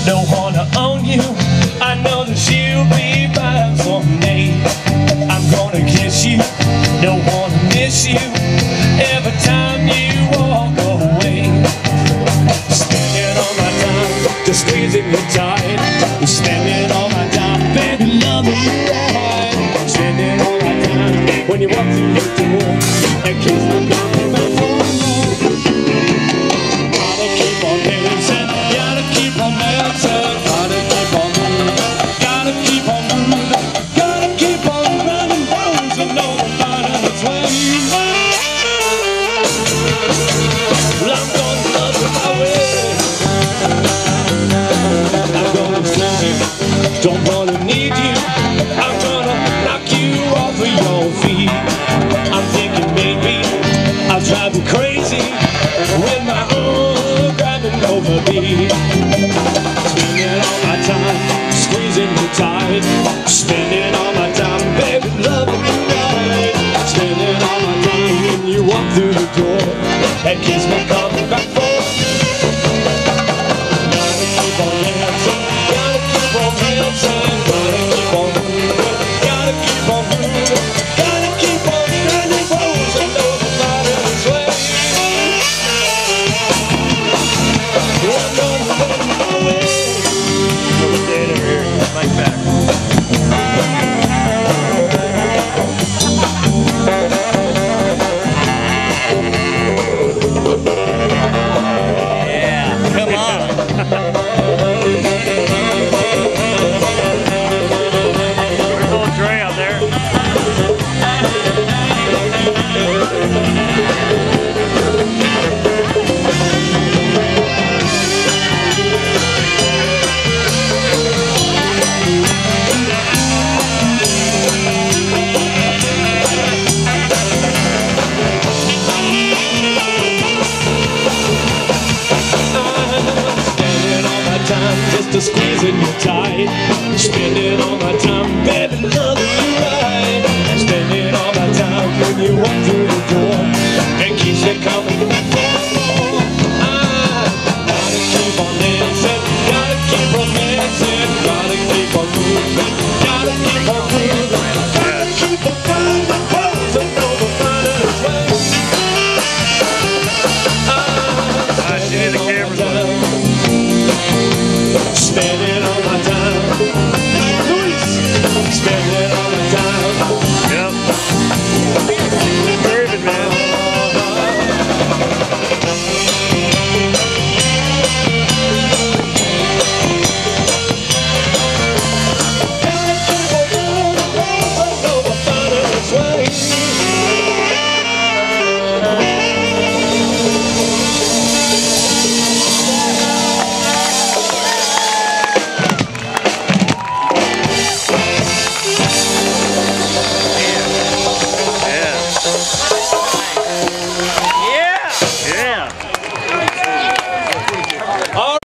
Don't wanna own you, I know that you'll be mine someday. I'm gonna kiss you, don't wanna miss you every time you walk away. Spending all my time just squeezing you tight. Spending all my time, baby, loving you right. Spending all my time when you walk through the door and kiss me coming back for more. Gotta keep on dancing, gotta keep on dancing, gotta keep on moving, gotta keep on moving, gotta keep on running roads and know nobody that's way. Well, I'm gonna love you my way. I'm gonna send you, don't wanna need you. I'm gonna knock you off of your feet. I'm thinking maybe I'll drive you crazy with my own grabbing over me. Spending all my time squeezing you tight. Spending all my time, baby, loving you right. Spending all my time when you walk through the door and keeps me coming back for. Gotta keep on dancing, gotta keep on dancing, gotta keep on moving, gotta keep on moving, gotta keep on turning roads and know nobody this way. I'm gonna run my way. Stay over here, like back. Yeah, come on. There's old Dre out there. Just to squeezing you tight. Spending all my time, baby, loving you right. Spending all my time when you walk through the door and keeps you coming